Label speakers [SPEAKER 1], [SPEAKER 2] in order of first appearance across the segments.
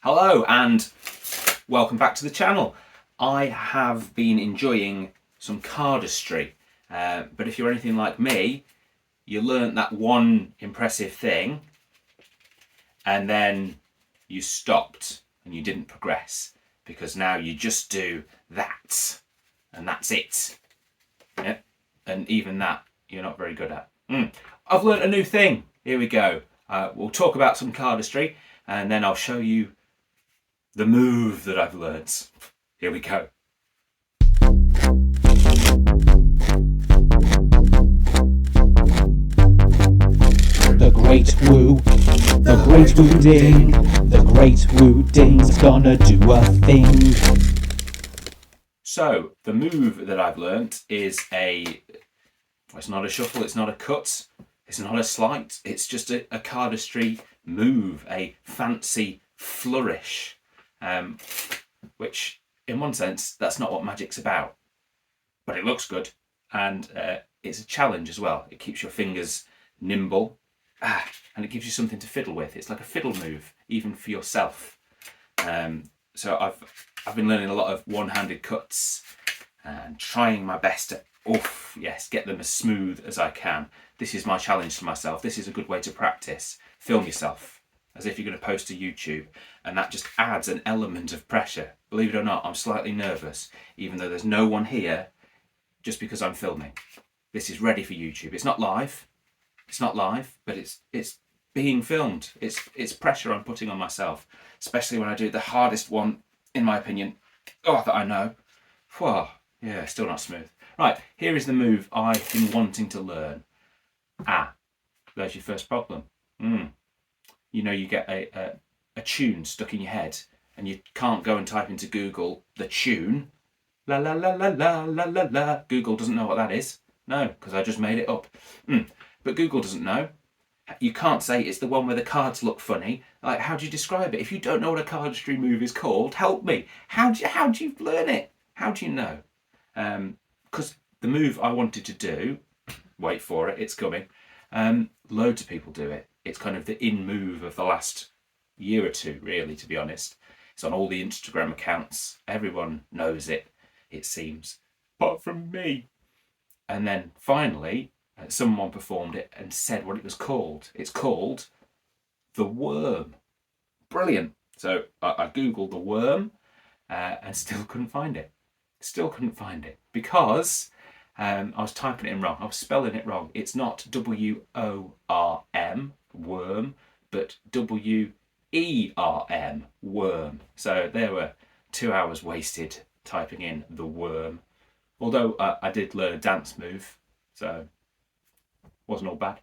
[SPEAKER 1] Hello and welcome back to the channel. I have been enjoying some cardistry, but if you're anything like me, you learnt that one impressive thing and then you stopped and you didn't progress because now you just do that and that's it. Yep. And even that you're not very good at. I've learnt a new thing. Here we go. We'll talk about some cardistry and then I'll show you the move that I've learnt. Here we go.
[SPEAKER 2] The Great Woo, the Great Woo Ding, the Great Woo Ding's gonna do a thing.
[SPEAKER 1] So the move that I've learnt is it's not a shuffle, it's not a cut, it's not a sleight, it's just a cardistry move, a fancy flourish. Which in one sense that's not what magic's about, but it looks good and it's a challenge as well. It keeps your fingers nimble and it gives you something to fiddle with. It's like a fiddle move even for yourself. So I've been learning a lot of one-handed cuts and trying my best to get them as smooth as I can. This is my challenge to myself. This is a good way to practice. Film yourself as if you're going to post to YouTube, and that just adds an element of pressure. Believe it or not, I'm slightly nervous, even though there's no one here, just because I'm filming. This is ready for YouTube. It's not live, but it's being filmed. It's pressure I'm putting on myself, especially when I do the hardest one, in my opinion, that I know. Whew, yeah, still not smooth. Right, here is the move I've been wanting to learn. There's your first problem. You know, you get a tune stuck in your head and you can't go and type into Google the tune. La la la la la la la la. Google doesn't know what that is. No, because I just made it up. But Google doesn't know. You can't say it's the one where the cards look funny. Like, how do you describe it? If you don't know what a cardistry move is called, help me. How do you learn it? How do you know? Because the move I wanted to do, wait for it, it's coming. Loads of people do it. It's kind of the in move of the last year or two, really, to be honest. It's on all the Instagram accounts. Everyone knows it, it seems, apart from me. And then finally, someone performed it and said what it was called. It's called the Werm. Brilliant. So I Googled the Werm and still couldn't find it. Because I was typing it in wrong. I was spelling it wrong. It's not W-O-R-M, worm, but W-E-R-M, worm. So there were 2 hours wasted typing in the Werm. Although I did learn a dance move, so wasn't all bad.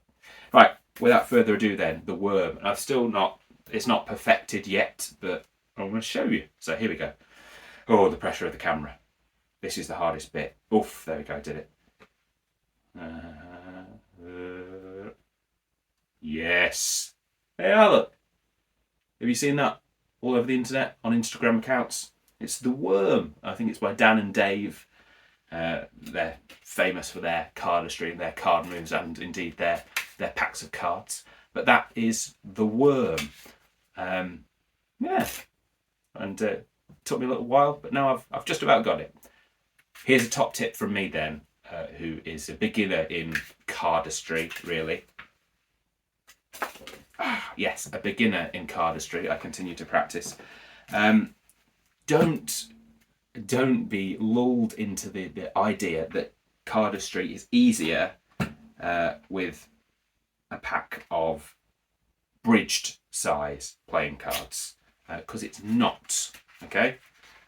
[SPEAKER 1] Right, without further ado then, the Werm. It's not perfected yet, but I'm going to show you. So here we go. Oh, the pressure of the camera. This is the hardest bit. Oof, there we go, I did it. Yes. Hey, look. Have you seen that all over the internet, on Instagram accounts? It's the Werm. I think it's by Dan and Dave. They're famous for their cardistry and their card moves and indeed their packs of cards. But that is the Werm. And it took me a little while, but now I've just about got it. Here's a top tip from me then, who is a beginner in cardistry, really. Yes, a beginner in cardistry. I continue to practice. Don't be lulled into the idea that cardistry is easier with a pack of bridged size playing cards, because it's not. Okay.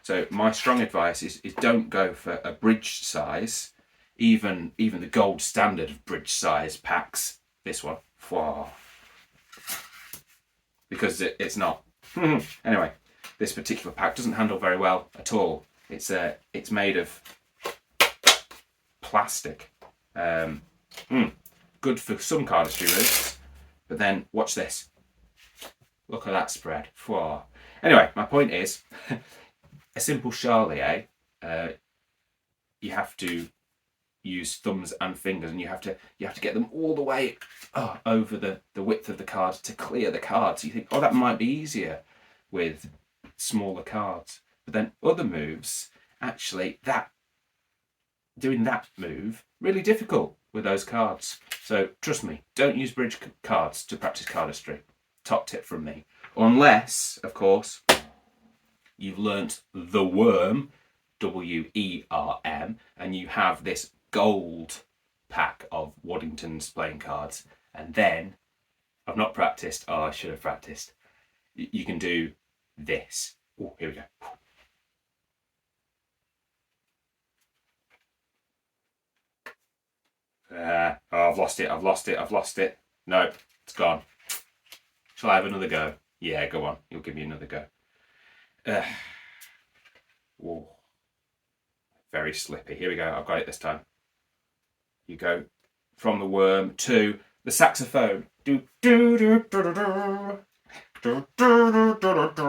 [SPEAKER 1] So my strong advice is don't go for a bridged size, even the gold standard of bridged size packs. This one, because it's not. Anyway, this particular pack doesn't handle very well at all. It's made of plastic. Good for some cardistry moves, but then watch this. Look at that spread. Anyway, my point is. A simple charlier, you have to use thumbs and fingers, and you have to get them all the way over the width of the card to clear the card. So you think, that might be easier with smaller cards. But then other moves, actually, doing that move, really difficult with those cards. So trust me, don't use bridge cards to practice cardistry. Top tip from me. Unless, of course, you've learnt the Werm, W-E-R-M, and you have this gold pack of Waddington's playing cards, and then I've not practiced. Oh, I should have practiced. You can do this. Oh, here we go. Oh, I've lost it. No, it's gone. Shall I have another go? Yeah, go on. You'll give me another go. Whoa. Very slippy. Here we go. I've got it this time. You go from the Werm to the saxophone. Do do do do do do. Do do do do do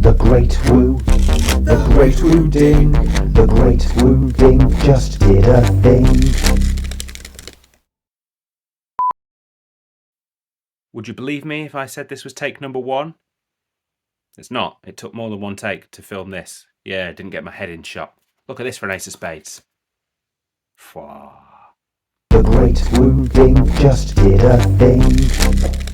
[SPEAKER 2] The great woo, the great woo ding, the great woo ding just did a thing.
[SPEAKER 1] Would you believe me if I said this was take number 1? It's not. It took more than one take to film this. Yeah, didn't get my head in shot. Look at this for an ace of spades. Fwah.
[SPEAKER 2] The great woo ding just did a thing.